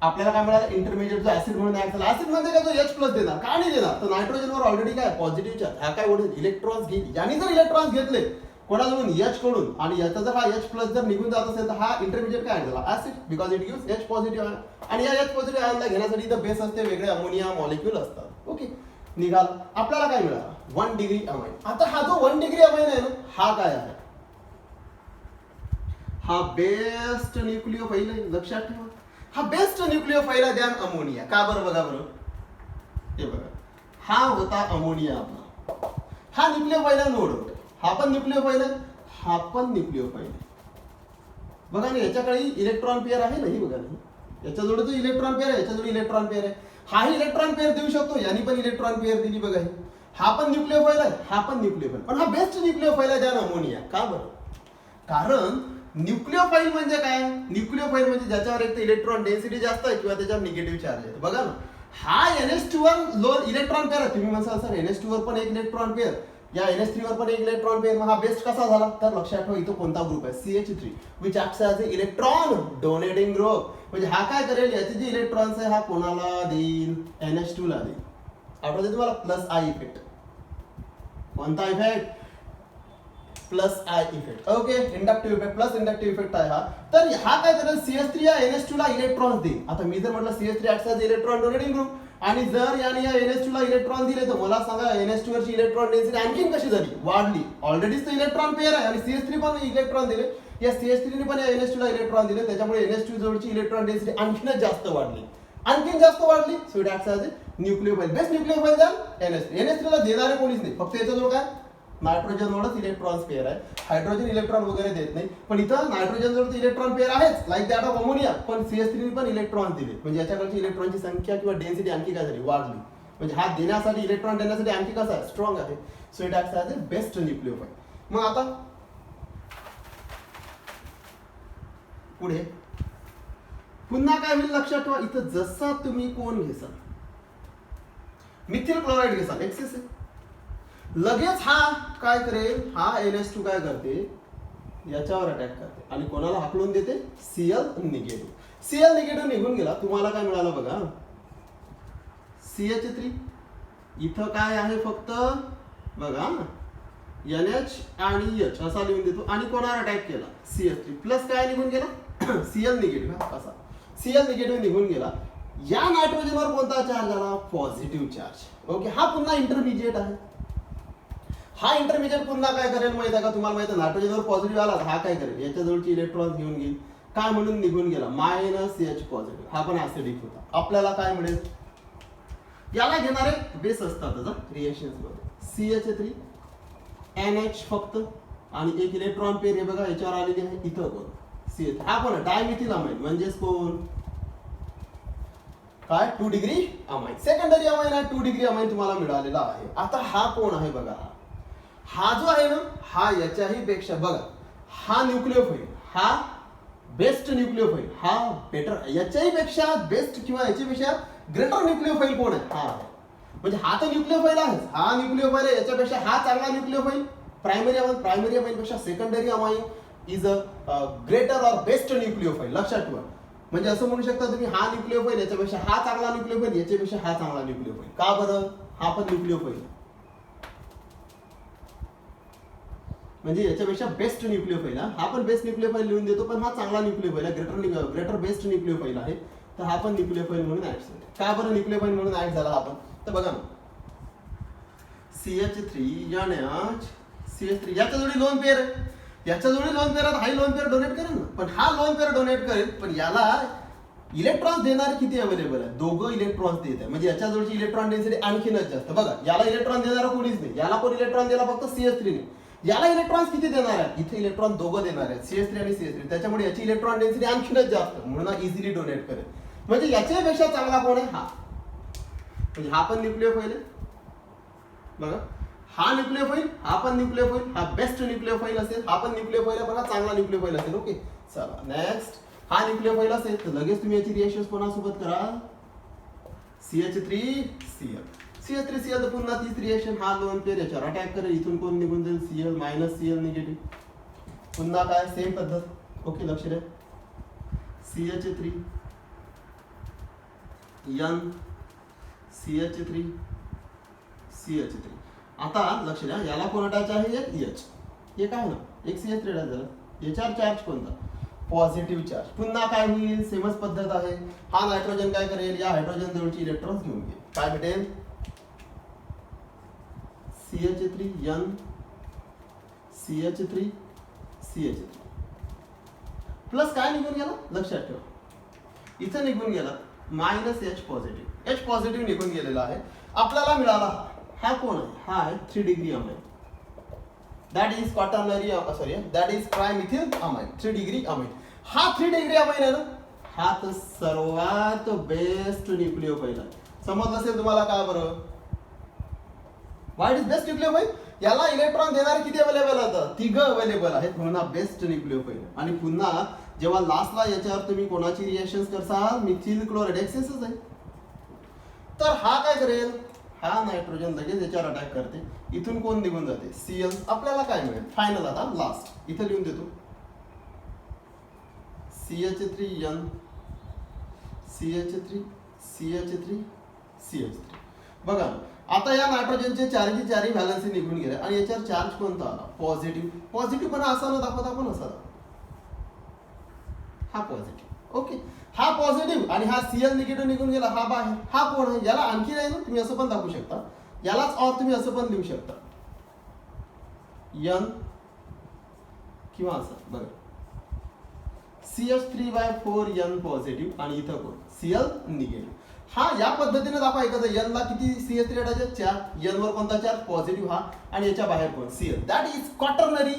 आपल्याला काय मिळालं, इंटरमिजिएट जो ऍसिड म्हणून ऍक्ट झाला. ऍसिड म्हणजे काय, जो H+ देणार. का नाही देणार, तर नायट्रोजनवर ऑलरेडी काय पॉझिटिव्ह चार्ज, हा काय ओढेल, इलेक्ट्रॉन्स घेईल. याने जर इलेक्ट्रॉन्स घेतले कोणाकडून, H कडून, आणि याचा जर हा H+ जर निघून जात असेल तर हा इंटरमिजिएट काय झाला, acid, because it gives H positive ion. आणि या H पॉझिटिव्ह आयनला घेण्यासाठी इथं बेस असते, वेगळे अमोनिया मॉलिक्यूल असतात. ओके, निघाल. आपल्याला काय मिळालं, 1 डिग्री अमाइन. आता हा जो 1 डिग्री अमाइन आहे ना, हा काय आहे, हा बेस्ट न्यूक्लिओफाइल आहे, लक्षात ठेवा. हा बेस्ट न्यूक्लिओफाइल आहे द्यान अमोनिया. का बरं बघा बरं, हे बघा, हा होता अमोनिया आपला, हा न्यूक्लिओफाइल नोड होता. हा पण न्यूक्लिओफाइल आहे, हा पण न्यूक्लिओफाइल आहे. बघा ना, याच्याकडे इलेक्ट्रॉन पेअर आहे ना, ही बघा ना, याच्याजवळ जो इलेक्ट्रॉन पेअर आहे, याच्याजवळ इलेक्ट्रॉन पेअर आहे. हाही इलेक्ट्रॉन पेअर देऊ शकतो, यांनी पण इलेक्ट्रॉन पेअर दिली बघा. हा पण न्यूक्लिओफाइल आहे, हा पण न्यूक्लिओफाइल, पण हा बेस्ट न्यूक्लिओफाइल आहे द्यान अमोनिया. का बरं, कारण न्यूक्लिओफाइल म्हणजे काय, न्यूक्लिओफाइल म्हणजे ज्याच्यावर एक तर इलेक्ट्रॉन डेन्सिटी जास्त आहे किंवा त्याच्यावर निगेटिव्ह चार्ज आहे. बघा ना, हा NH2 वर लो इलेक्ट्रॉन पेअर आहे. तुम्ही म्हणसाल सर NH2 वर पण एक इलेक्ट्रॉन पेअर, या NH3 वर पण एक इलेक्ट्रॉन पेअर, मग हा बेस्ट कसा झाला, तर लक्षात ठेवा इथं कोणता ग्रुप आहे, CH3, which acts as a electron donating group. म्हणजे हा काय करेल, याचे जे इलेक्ट्रॉन्स आहे हा कोणाला देईल, NH2 ला देईल. आठवते तुम्हाला प्लस I इफेक्ट, कोणता effect, plus I effect. Okay, inductive effect, plus inductive effect आहे हा. तर हा काय करेल, CH3 या NH2 ला इलेक्ट्रॉन्स देईल. आता मी जर म्हटलं CH3 acts as electron donating group, आणि जर याने या NH2 ला इलेक्ट्रॉन दिले, तर मला सांगा NH2 वरची इलेक्ट्रॉन डेन्सिटी आणखीन कशी झाली, वाढली. ऑलरेडीच तर इलेक्ट्रॉन पेअर आहे, आणि CH3 पण इलेक्ट्रॉन दिले, या CH3 ने पण या NH2 ला इलेक्ट्रॉन दिले, त्याच्यामुळे NH2 जवळची इलेक्ट्रॉन डेन्सिटी आणखीनच जास्त वाढली, आणखीन जास्त वाढली. So it acts as a nucleophile, best nucleophile द्या NH3. NH3 ला देणारे कोणीच नाही, फक्त याच्याजवळ काय, नायट्रोजनवरच इलेक्ट्रॉन्स पेअर आहे. हायड्रोजन इलेक्ट्रॉन वगैरे देत नाही, पण इथं नायट्रोजनवर इलेक्ट्रॉन पेअर आहेच, लाईक दॅट ऑफ अमोनिया, पण CH3 ने पण इलेक्ट्रॉन दिले, म्हणजे याच्याकडची इलेक्ट्रॉनची संख्या किंवा डेन्सिटी आणखी काय झाली, वाढली. म्हणजे हा देण्यासाठी, इलेक्ट्रॉन देण्यासाठी आणखी कसा आहे, स्ट्रॉंग आहे. So it acts as a best nucleophile. मग आता पुढे पुन्हा काय होईल लक्षात ठेवा, इथं जसा तुम्ही कोण घेसाल, मिथिल क्लोराईड घेसाल, एक्सेस आहे, लगेच हा काय करेल, हा NH2 काय करते, याच्यावर अटॅक करते आणि कोणाला हाकलून देते, Cl निगेटिव्ह. Cl निगेटिव्ह निघून गेला, तुम्हाला काय मिळालं बघा, CH3. इथं काय आहे फक्त बघा, NH आणि H असा लिहून देतो आणि कोणावर अटॅक केला, CH3 प्लस काय निघून गेला, Cl निगेटिव्ह. असा Cl निगेटिव्ह निघून गेला. या नायट्रोजनवर कोणता चार्ज आला, पॉझिटिव्ह चार्ज. ओके, हा पुन्हा इंटरमिजिएट आहे. हा इंटरमिजिएट पुन्हा काय करेल माहिती आहे का, तुम्हाला माहिती आहे नायट्रोजनवर पॉझिटिव्ह आला, हा काय करेल, याच्या जवळची इलेक्ट्रॉन घेऊन घेईल, काय म्हणून निघून गेला, -H पॉझिटिव्ह. हा पण ऍसिडिक होता. आपल्याला काय मिळेल, याला घेणारे बेस असतात रिएक्शन्स मध्ये, CH3 NH फक्त आणि एक इलेक्ट्रॉन पेअर हे बघा याच्यावर आलेली आहे, इथं कोण, CH. हा पण डायमिथिल अमाइन म्हणजेच कोण, काय 2 डिग्री अमाइन, सेकंडरी अमाइन आहे, 2 डिग्री अमाइन तुम्हाला मिळालेला आहे. आता हा कोण आहे बघा, हा जो आहे ना, हा याच्याही पेक्षा बघा, हा न्यूक्लियोफाइल, हा बेस्ट न्यूक्लियोफाइल, हा बेटर, याच्याही पेक्षा बेस्ट किंवा याच्यापेक्षा ग्रेटर न्यूक्लियोफाइल कोण आहे, हा आहे. म्हणजे हा तर न्यूक्लियोफाइल आहे, हा न्यूक्लियोफाइल आहे, याच्यापेक्षा हा चांगला न्यूक्लियोफाइल. प्रायमरी अमाइन पेक्षा secondary amine is a greater or best nucleophile. लक्षात ठेवा. म्हणजे असं म्हणू शकता तुम्ही, हा न्यूक्लियोफाइल याच्यापेक्षा हा चांगला न्यूक्लियोफाइल, याच्यापेक्षा हा चांगला न्यूक्लियोफाइल. का बरं, हा पण न्यूक्लियोफाइल म्हणजे याच्यापेक्षा बेस्ट न्यूक्लियोफाइल. हा पण बेस्ट न्यूक्लियोफाइल लिहून देतो, पण हा चांगला न्यूक्लियोफाइल आहे, ग्रेटर बेस्ट न्यूक्लियोफाइल आहे. तर हा पण न्यूक्लियोफाइल म्हणून ऍड झाला. का बरं न्यूक्लियोफाइल म्हणून ऍड झाला हा पण, तर बघा ना, CH3 NH CH3 याच्या जोडी लोन पेअर आहे, याच्या जोडी लोन पेअर आहे, हा लोन पेअर डोनेट करेल ना, पण हा लोन पेअर डोनेट करेल, पण याला इलेक्ट्रॉन्स देणारे किती अवेलेबल आहे, दोघं इलेक्ट्रॉन्स देत आहे. म्हणजे याच्या जोडची इलेक्ट्रॉन डेन्सिटी आणखीनच जास्त. बघा, याला इलेक्ट्रॉन देणारा कोणीच नाही, याला कोण इलेक्ट्रॉन दिला, फक्त CH3 ने. याला इलेक्ट्रॉन्स किती देणार आहे, इथे इलेक्ट्रॉन दोघं देणार आहेत, CH3 आणि CH3. त्याच्यामुळे याची इलेक्ट्रॉन डेन्सिटी आणखीनच जास्त, म्हणून हा इझिली डोनेट करेल. म्हणजे याच्यापेक्षा चांगला कोण आहे, हा. म्हणजे हा पण न्यूक्लियोफाइल आहे बघा, हा न्यूक्लियोफाइल, हा पण न्यूक्लियोफाइल, हा बेस्ट न्यूक्लियोफाइल असेल, हा पण न्यूक्लियोफाइल आहे, पण हा चांगला न्यूक्लियोफाइल असेल. ओके, चला नेक्स्ट. हा न्यूक्लियोफाइल असेल तर लगेच तुम्ही याची रिएक्शन कोणासोबत करा, CH3 Cl. CH3 Cl तर पुन्हा तीच रिएक्शन, हा लोन पेअर याच्यावर अटॅक करेल, इथून कोण निघून जाईल, Cl -Cl निगेटिव्ह. पुन्हा काय सेम पद्धत. ओके, लक्ष द्या, CH3 N CH3 CH3. आता लक्ष द्या, याला कोण अटॅच आहे, एक H, हे काय ना, एक CH3 अटॅच झाला, याच्यावर चार्ज कोणता, पॉझिटिव्ह चार्ज. पुन्हा काय होईल, सेमच पद्धत आहे. हा नायट्रोजन काय करेल, या हायड्रोजन जवळची इलेक्ट्रॉन्स घेऊन घेईल, काय भेटेल, CH3 N CH3 CH3 plus काय निघून गेला, लक्षात ठेवा, इथं निघून गेला -H पॉझिटिव्ह. H पॉझिटिव्ह निघून गेलेला आहे. आपल्याला मिळाला हा कोण आहे, हा आहे 3 degree amine, that is quaternary, sorry that is trimethyl amine, 3 degree amine. हा 3 डिग्री अमाइन आहे ना, हा तर सर्वात बेस्ट न्यूक्लियोफाइल आहे. समजलं असेल तुम्हाला का बरं, व्हाट इज बेस्ट न्यूक्लियोफाइल, याला इलेक्ट्रॉन देणारे किती अवेलेबल आहेत, 3 अवेलेबल आहेत, म्हणून हा बेस्ट न्यूक्लियोफाइल. आणि पुन्हा जेव्हा लास्टला याच्यावर तुम्ही कोणाची रिएक्शन करसाल, मिथिल क्लोराइड एक्सेसच आहे, तर हा काय करेल, हा नायट्रोजन लगेच याच्यावर अटॅक करते, इथून कोण निघून जाते, Cl. आपल्याला काय मिळेल, फायनल आता लास्ट इथं लिहून देतो, CH3 N CH3 CH3 CH3. बघा, आता या नायट्रोजनचे चारही व्हॅलन्सी निघून गेले आणि याच्यावर चार्ज कोणता आला, पॉझिटिव्ह. पॉझिटिव्ह पण असा न दाखवता पण असा, हा पॉझिटिव्ह. ओके, हा पॉझिटिव्ह आणि हा Cl निगेटिव्ह निघून गेला, हा बाहेर. हा कोण आहे, याला आणखी नाही ना, तुम्ही असं पण दाखवू शकता, यालाच और तुम्ही असं पण लिहू शकता, N किंवा असं बघा, CH3/4 N पॉझिटिव्ह आणि इथं कोण, Cl निगेटिव्ह. हा या पद्धतीने दाखवा एखादा, N ला किती CH3 अटॅच, 4, N वर कोणता चार्ज, पॉझिटिव्ह हा, आणि याच्या बाहेर कोण, Cl. That is quaternary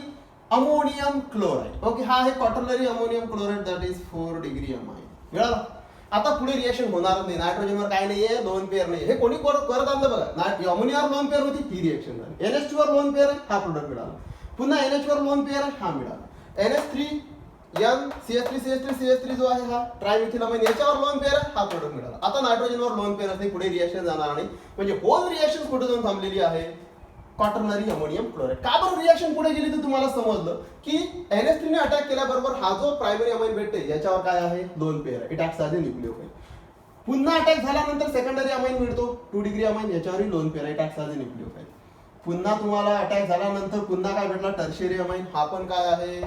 ammonium chloride. Okay, हा आहे quaternary ammonium chloride, that is 4 degree amine. मिळाला. आता पुढे रिएक्शन होणार नाही, नायट्रोजनवर काय नाहीये, लोन पेअर नाही, हे कोणी करत आणलं बघा. अमोनियावर लोन पेअर होती, ही रिएक्शन झाली. NH2 वर लोन पेअर आहे, हा प्रोडक्ट मिळाला. पुन्हा NH वर लोन पेअर आहे, हा मिळाला. NH3 एन CH3 जो आहे हा ट्रायमिथिलामाइन याच्यावर लोन पेअर हा प्रोडक्ट मिळाला. आता नायट्रोजनवर लोन पेअर असते, पुढे रिएक्शन जाणार नाही, म्हणजे होल रिएक्शन कुठे जाऊन थांबलेली आहे, क्वाटर्नरी अमोनियम क्लोराईड. का बरं रिएक्शन पुढे गेली तर तुम्हाला समजलं की NH3 ने अटॅक केल्याबरोबर हा जो प्रायमरी अमाइन भेटते याच्यावर काय आहे, lone pair, it acts as a nucleophile. पुन्हा अटॅक झाल्यानंतर सेकंडरी अमाइन मिळतो 2 डिग्री अमाइन, याच्यावरही lone pair, it acts as a nucleophile. पुन्हा तुम्हाला अटॅक झाल्यानंतर पुन्हा काय भेटला, टर्शियरी अमाइन, हा पण काय आहे,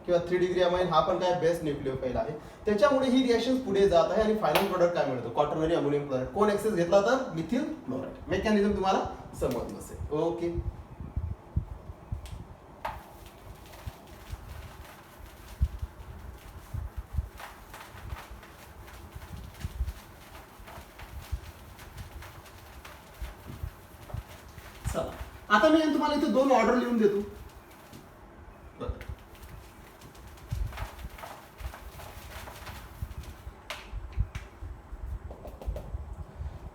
किंवा 3 डिग्री अमाइन, हा पण काय बेस्ट न्यूक्लिओफाइल आहे. त्याच्यामुळे ही रिएक्शन पुढे जात आहे आणि फायनल प्रोडक्ट काय मिळतो, क्वाटर्नरी अमोनियम क्लोराईड. कोण एक्सेस घेतला तर मिथिल क्लोराईड. मेकॅनिझम तुम्हाला समजलं असेल. ओके. आता मी तुम्हाला इथे 2 ऑर्डर लिहून देतो.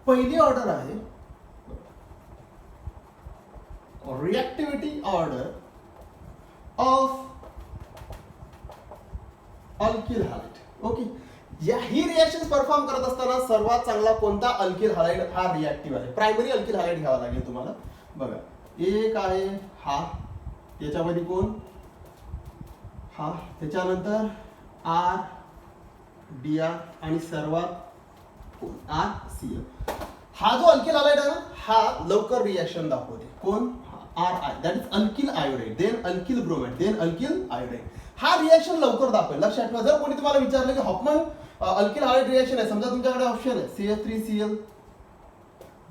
पहिली ऑर्डर आहे reactivity order of alkyl halide. Okay. ही रिएक्शन परफॉर्म करत असताना सर्वात चांगला कोणता अल्किल हॅलाइड हा रिएक्टिव्ह आहे, प्रायमरी अल्किल हॅलाइड घ्यावा लागेल तुम्हाला. बघा, एक आहे हा, त्याच्यामध्ये कोण, हा, त्याच्यानंतर आर डी आर आणि सर्वात आर सी एल. हा जो अल्किल हॅलाइड आहे ना, हा लवकर रिएक्शन दाखवते. कोण, R I, that is alkyl iodide, then alkyl bromide, then alkyl iodide. हा रिएक्शन लवकर दाखवेल. लक्षात ठेवा, जर कोणी तुम्हाला विचारलं की हॉफमन अल्किल हॅलाइड रिएक्शन आहे, समजा तुमच्याकडे ऑप्शन आहे CH3Cl,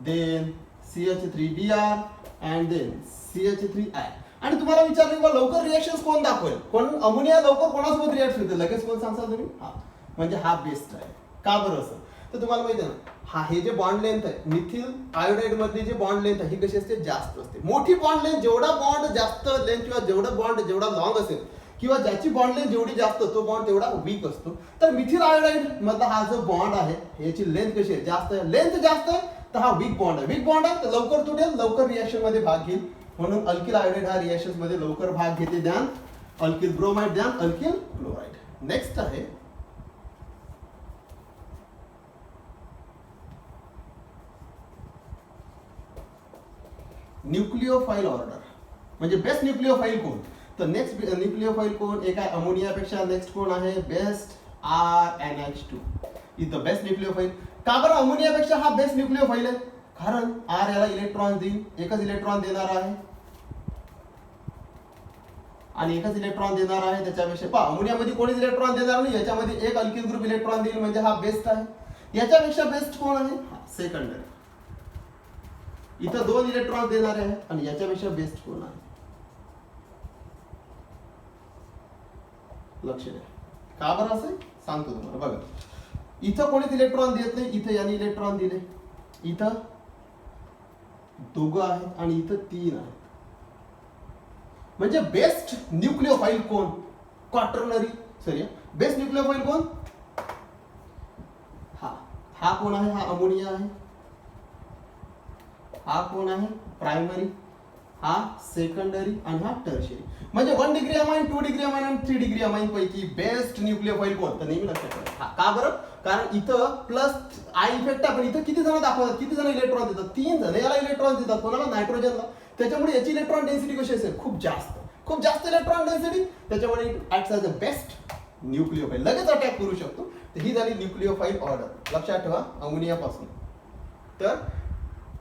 then CH3Br and then CH3I, आणि तुम्हाला विचारलं की लवकर रिएक्शन कोण दाखवेल, कोण अमोनिया लवकर कोणासोबत रिएक्ट होते, लगेच कोण सांगसाल तुम्ही, हा म्हणजे हा बेस्ट आहे. का बरं असं, तर तुम्हाला माहिती आहे ना, हा हे जे बॉन्ड लेंथ आहे मिथिल आयोडाइड मध्ये, जे बॉन्ड लेंथ आहे ही कशी असते, जास्त असते. मोठी बॉन्ड लेंथ, जेवढा बॉन्ड जास्त लेंथ किंवा जेवढा बॉन्ड जेवढा लॉंग असेल किंवा ज्याची बॉन्ड लेंथ जेवढी जास्त, तो बॉन्ड तेवढा वीक असतो. तर मिथिल आयोडाइड मधला हा जो बॉन्ड आहे याची लेंथ कशी आहे, जास्त आहे. लेंथ जास्त आहे तर हा वीक बॉन्ड आहे. वीक बॉन्ड आहे तर लवकर तुटेल, लवकर रिएक्शन मध्ये भाग घेईल. म्हणून अल्किल आयोडाइड हा रिएक्शन मध्ये लवकर भाग घेते. ध्यान, अल्किल ब्रोमाइड, ध्यान अल्किल क्लोराइड. नेक्स्ट आहे न्यूक्लिओफाइल ऑर्डर, म्हणजे बेस्ट न्यूक्लिओफाइल कोण, तर नेक्स्ट न्यूक्लिओफाइल कोण, एक आहे अमोनियापेक्षा नेक्स्ट कोण आहे, best RNH2 is the best nucleophile. का बरं अमोनियापेक्षा हा बेस्ट न्यूक्लिओफाइल आहे, कारण R याला इलेक्ट्रॉन देईल, एकच इलेक्ट्रॉन देणार आहे आणि एकच इलेक्ट्रॉन देणार आहे. त्याच्यापेक्षा पहा, अमोनियामध्ये कोणीच इलेक्ट्रॉन देणार नाही, याच्यामध्ये एक अल्किल ग्रुप इलेक्ट्रॉन देईल, म्हणजे हा बेस्ट आहे. याच्यापेक्षा बेस्ट कोण आहे, सेकंडरी, इथं 2 इलेक्ट्रॉन देणारे आहे, आणि याच्यापेक्षा बेस्ट कोण आहे, लक्ष द्या. का बरं असे सांगतो तुम्हाला. बघा, इथं कोणीच इलेक्ट्रॉन देत नाही, इथं याने इलेक्ट्रॉन दिले, इथं 2 आहेत आणि इथं 3 आहेत. म्हणजे बेस्ट न्यूक्लिओफाइल कोण, क्वाटर्नरी, सॉरी, बेस्ट न्यूक्लिओफाइल कोण, हा कोण आहे, हा अमोनिया आहे, हा कोण आहे, प्रायमरी, हा सेकंडरी आणि हा टर्शियरी. म्हणजे 1 डिग्री अमाइन, 2 डिग्री अमाइन आणि 3 डिग्री अमाइन पैकी बेस्ट न्यूक्लिओफाइल कोण, तर नेहमी लक्षात ठेवा. का बरं, कारण इथं प्लस आय इफेक्ट आहे, पण इथं किती जण दाखवतात, किती जण इलेक्ट्रॉन देतात, 3 जण. याला इलेक्ट्रॉन देतात, कोणाला, नायट्रोजनला. त्याच्यामुळे याची इलेक्ट्रॉन डेन्सिटी कशी असेल, खूप जास्त इलेक्ट्रॉन डेन्सिटी. त्याच्यामुळे it acts as a best nucleophile, लगेच अटॅक करू शकतो. तर ही झाली न्यूक्लिओफाइल ऑर्डर. लक्षात ठेवा, अमोनियापासून तर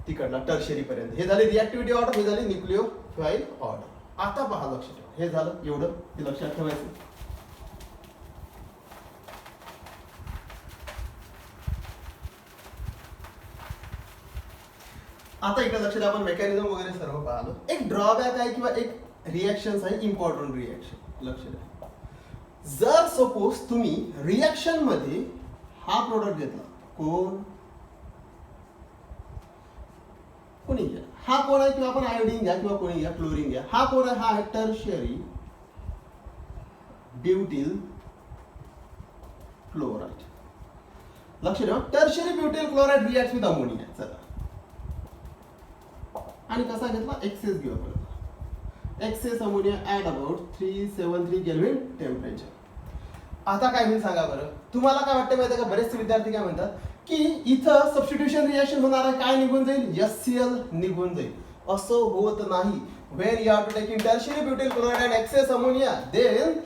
तिकडला टर्शियरी पर्यंत. हे झाले रिएक्टिव्हिटी ऑर्डर, हे झाली न्यूक्लिओफाइल ऑर्डर. आता पहा, लक्षात ठेवा, हे झालं एवढं, हे लक्षात ठेवायचं. आता इकडे लक्ष द्या, आपण मेकॅनिझम वगैरे सर्व पाहिलं. एक ड्रॉबॅक आहे किंवा एक रिएक्शन आहे, इम्पॉर्टंट रिएक्शन. लक्ष द्या, जर सपोज तुम्ही रिएक्शन मध्ये हा प्रोडक्ट घेतला, कोणी घ्या, हा कोण आहे, किंवा आपण आयोडीन घ्या किंवा कोणी घ्या, क्लोरीन घ्या, हा कोण आहे, हा आहे टर्शियरी ब्युटिल क्लोराइड. लक्ष द्या, tertiary butyl chloride react with ammonia. चला, आणि कसा घेतला, एक्सेस घेऊ आपण. Excess ammonia at about 373 kelvin temperature. आता काय होईल सांगा बरं. तुम्हाला काय वाटतं माहिती आहे का, बरेचसे विद्यार्थी काय म्हणतात की इथं सबस्टिट्यूशन रिएक्शन होणार आहे, काय निघून जाईल, HCl निघून जाईल. असं होत नाही. when you are taking tertiary butyl chloride and excess ammonia, then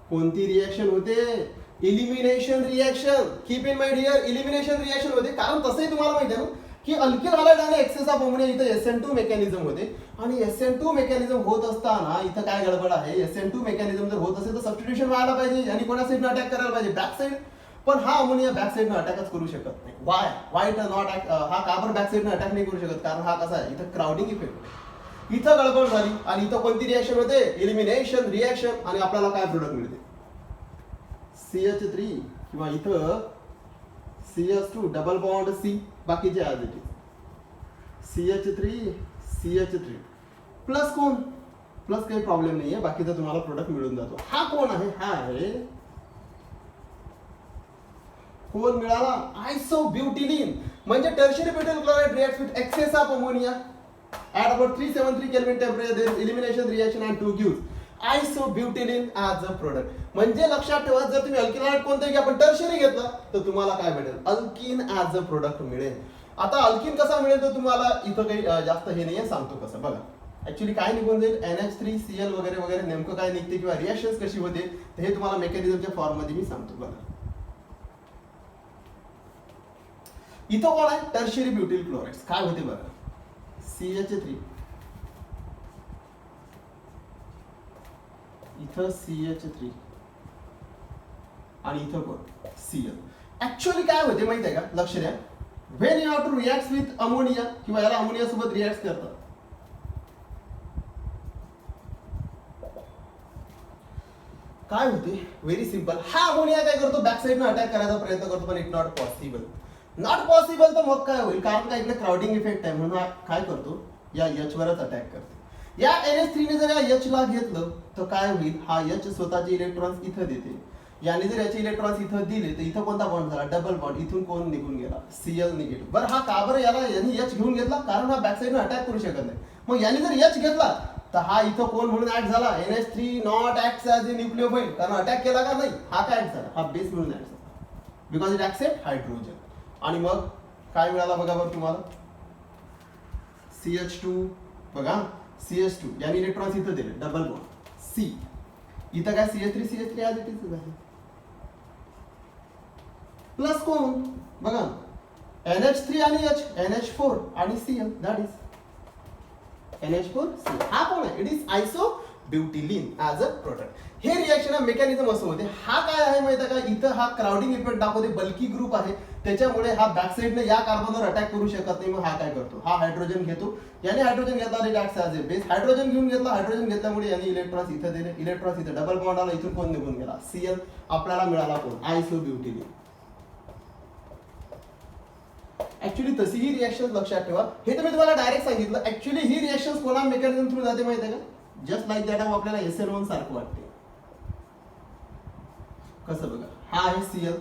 कोणती रिएक्शन होते, elimination reaction. Keep in mind here, elimination reaction होते. कारण तसंही तुम्हाला माहिती आहे ना की अल्किल हॅलाइड आणि एक्सेस ऑफ अमोनिया इथं SN2 मेकॅनिझम होते. आणि SN2 मेकॅनिझम होत असताना इथं काय गडबड आहे, SN2 मेकॅनिझम जर होत असेल तर सबस्टिट्यूशन व्हायला पाहिजे आणि कोणा साईडनं अटॅक करायला पाहिजे, बॅक साईड. पण हा अमोनिया बॅक साईडनं अटॅकच करू शकत नाही. वाय इट नॉट, हा का बरं बॅक साईडनं अटॅक नाही करू शकत, कारण हा कसा आहे, इथं क्राउडिंग इफेक्ट. इथं गडबड झाली आणि इथं कोणती रिएक्शन होते, इलिमिनेशन रिएक्शन. आणि आपल्याला काय प्रोडक्ट मिळते, CH3 किंवा इथं CH2 डबल बॉन्ड C, बाकीचे as it is CH3 plus कोण, प्लस काही प्रॉब्लेम नाहीये, बाकीचा तुम्हाला प्रोडक्ट मिळून जातो. हा कोण आहे, हा आहे कोण मिळाला, आयसोब्युटिलीन. म्हणजे tertiary butyl chloride reacts with excess of ammonia at about 373 Kelvin temperature. There is elimination reaction and to gives isobutylene as a product. म्हणजे लक्षात ठेवा, जर तुम्ही अल्किल हॅलाइड कोणताही घ्या पण टर्शियरी घेतला तर तुम्हाला काय मिळेल, अल्किन ऍज अ प्रोडक्ट मिळेल. आता अल्किन कसा मिळेल तर तुम्हाला इथं काही जास्त हे नाहीये, सांगतो कसं बघा. ऍक्च्युली काय निघून जाईल, NH3Cl वगैरे वगैरे नेमकं काय निघते किंवा रिएक्शन्स कशी होते तर हे तुम्हाला मेकॅनिझमच्या फॉर्म मध्ये मी सांगतो. बघा इथं कोण आहे, टर्शियरी ब्युटिल क्लोराइड. काय होते बघा, CH3 इथं CH3 आणि इथं कोण, Cl. ऍक्च्युअली काय होते माहिती आहे का, लक्ष द्या. When you have to react with ammonia किंवा याला अमोनिया सोबत रिॲक्ट करतात, काय होते, व्हेरी सिंपल. हा अमोनिया काय करतो, बॅक साईडनं अटॅक करायचा प्रयत्न करतो, पण it not possible. Not possible तर मग काय होईल, कारण काय इकडे क्राउडिंग इफेक्ट आहे, म्हणून काय करतो, या H वरच अटॅक करतो. या NH3 ने जर या H ला घेतलं तर काय होईल, हा H स्वतःचे इलेक्ट्रॉन्स इथं देते. याने जर याचे इलेक्ट्रॉन्स इथं दिले तर इथं कोणता बॉन्ड झाला, डबल बॉन्ड. इथून कोण निघून गेला, Cl निगेटिव्ह. बरं हा का बरं याला यांनी H घेऊन घेतला, कारण हा बॅक साईडनं अटॅक करू शकत नाही. मग याने जर H घेतला तर हा इथं कोण म्हणून ऍड झाला, NH3 not acts as a nucleophile. कारण अटॅक केला का नाही, हा काय ऍड झाला, हा बेस म्हणून ऍड झाला, बिकॉज इट ऍक्सेप्ट हायड्रोजन. आणि मग काय मिळाला बघा बरं तुम्हाला, CH2. बघा CH2 याने इलेक्ट्रॉन्स इथं दिले, डबल बॉन्ड C. इथं काय CH3 ॲज इट इज झाले. प्लस कोण बघा, NH3 आणि H, NH4 आणि Cl, दॅट इज NH4Cl. हा कोण आहे, it is isobutylene as a product. हे रिएक्शन मेकॅनिझम असं होते. हा काय आहे माहिती आहे का, इथं हा क्राउडिंग इफेक्ट दाखवते, बल्की ग्रुप आहे त्याच्यामुळे हा बॅक साईडने या कार्बनवर अटॅक करू शकत नाही. मग हा काय करतो, हा हायड्रोजन घेतो. याने हायड्रोजन घेतला, it acts as a base. Hydrogen घेऊन घेतला, हायड्रोजन घेतल्यामुळे याने इलेक्ट्रॉन्स इथं दिले, इलेक्ट्रॉन्स इथं डबल बॉन्ड आला, इथून कोण निघून गेला, Cl. आपल्याला मिळाला कोण, आयसोब्युटिलीन. ऍक्च्युली तशी ही रिएक्शन लक्षात ठेवा, हे तर मी तुम्हाला डायरेक्ट सांगितलं. ऍक्च्युली ही रिएक्शन कोणा मेकॅनिझम थ्रू जाते माहिती आहे का, जस्ट लाईक दॅट आपल्याला SN1 सारखं वाटते. कसं बघा, हा आहे Cl.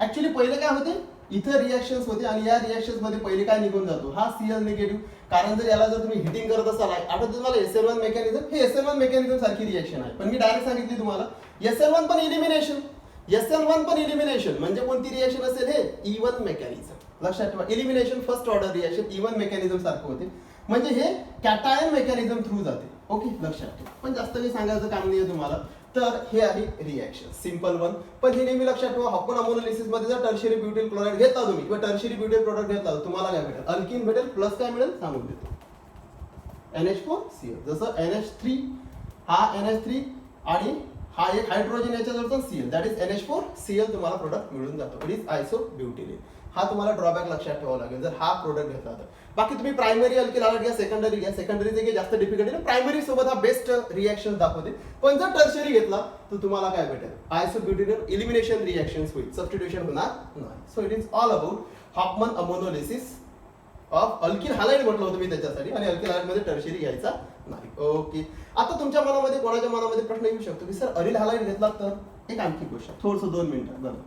ऍक्च्युली पहिले काय होते, इथं रिएक्शन्स होते आणि या रिएक्शन्स मध्ये पहिले काय निघून जातो, हा Cl निगेटिव्ह. कारण जर याला जर तुम्ही हिटिंग करत असाल, आता तुम्हाला SN1 मेकॅनिझम, हे SN1 मेकॅनिझम सारखी रिएक्शन आहे. पण मी डायरेक्ट सांगितली तुम्हाला, SN1 पण इलिमिनेशन, SN1 पण इलिमिनेशन. म्हणजे कोणती रिएक्शन असेल, हे E1 मेकॅनिझम. लक्षात ठेवा, elimination first order reaction E1 mechanism सारखं होते. म्हणजे हे कॅटायन मेकॅनिझम थ्रू जाते. ओके, लक्षात ठेवा. पण जास्त काही सांगायचं काम नाही तुम्हाला. तर हे आहे रिएक्शन, सिंपल वन. पण हे नेहमी लक्षात ठेवा, हॉपन अमोनोलिसिस मध्ये जर टर्शियरी ब्युटिल क्लोराइड घेतला तुम्ही किंवा टर्शियरी ब्युटिल प्रोडक्ट घेतला, तुम्हाला काय भेटेल, अल्किन भेटेल, प्लस काय मिळेल सांगून देतो, NH4Cl. जसं NH3, हा NH3 आणि हा एक हायड्रोजन याच्याजवळचा Cl, दॅट इज NH4Cl. तुम्हाला प्रोडक्ट मिळून जातो, इट इज आयसोब्युटिलीन. हा तुम्हाला ड्रॉबॅक लक्षात ठेवावा लागेल जर हा प्रोडक्ट घेतला तर. बाकी तुम्ही प्रायमरी अल्किल हॅलाइड घ्या, सेकंडरी घ्या. सेकंडरी जे जास्त डिफिकल्ट आहे, प्रायमरी सोबत हा बेस्ट रिएक्शन दाखवते. पण जर टर्शियरी घेतला तर तुम्हाला काय भेटेल, आयसोब्युटिलीन इलिमिनेशन रिएक्शन्स होईल, सबस्टिट्यूशन होणार नाही. So it is all about Hoffman ammonolysis of alkyl halide म्हटलं होतं मी त्याच्यासाठी, आणि अल्किल हॅलाइड मध्ये टर्शियरी घ्यायचा नाही. ओके, आता तुमच्या मनामध्ये कोणाच्या मनामध्ये प्रश्न येऊ शकतो की सर अरिल हॅलाइड घेतला तर, एक आणखी क्वेश्चन, थोडंसं 2 मिनिटं बघा.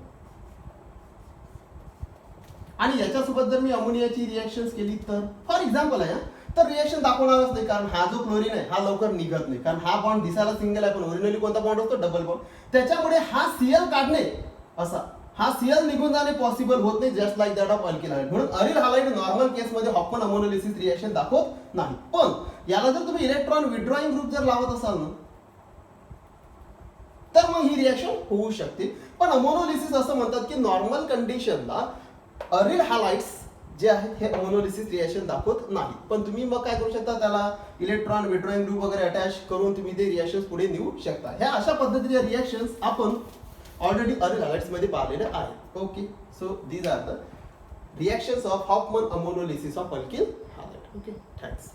आणि याच्यासोबत जर मी अमोनियाची रिएक्शन्स केली तर, फॉर एक्झाम्पल आहे, तर रिएक्शन दाखवणारच नाही, कारण हा जो क्लोरीन आहे हा लवकर निघत नाही, कारण हा बॉन्ड दिसायला सिंगल आहे पण ओरिजिनली कोणता बॉन्ड असतो, डबल बॉन्ड. त्याच्यामुळे हा सीएल काढणे असा, हा सीएल निघून जाणे पॉसिबल होत नाही, just like that of alkyl halide. म्हणून अरिल हालाइड नॉर्मल केसमध्ये हॉफमन अमोनोलिसिस रिएक्शन दाखवत नाही. पण याला जर तुम्ही इलेक्ट्रॉन विड्रॉइंग ग्रुप जर लावत असाल ना, तर मग ही रिएक्शन होऊ शकते. पण अमोनोलिसिस असं म्हणतात की नॉर्मल कंडिशनला अरिल हालाइड्स जे आहेत हे अमोनोलिसिस रिएक्शन दाखवत नाही. पण तुम्ही मग काय करू शकता, त्याला इलेक्ट्रॉन विड्रॉइंग ग्रुप वगैरे अटॅच करून तुम्ही ते रिएक्शन्स पुढे नेऊ शकता. ह्या अशा पद्धतीच्या रिएक्शन्स आपण ऑलरेडी अरिल हालाइड्स मध्ये पाहिलेले आहेत. Okay, so these are the reactions of Hofmann ammonolysis of alkyl halide. Okay, thanks.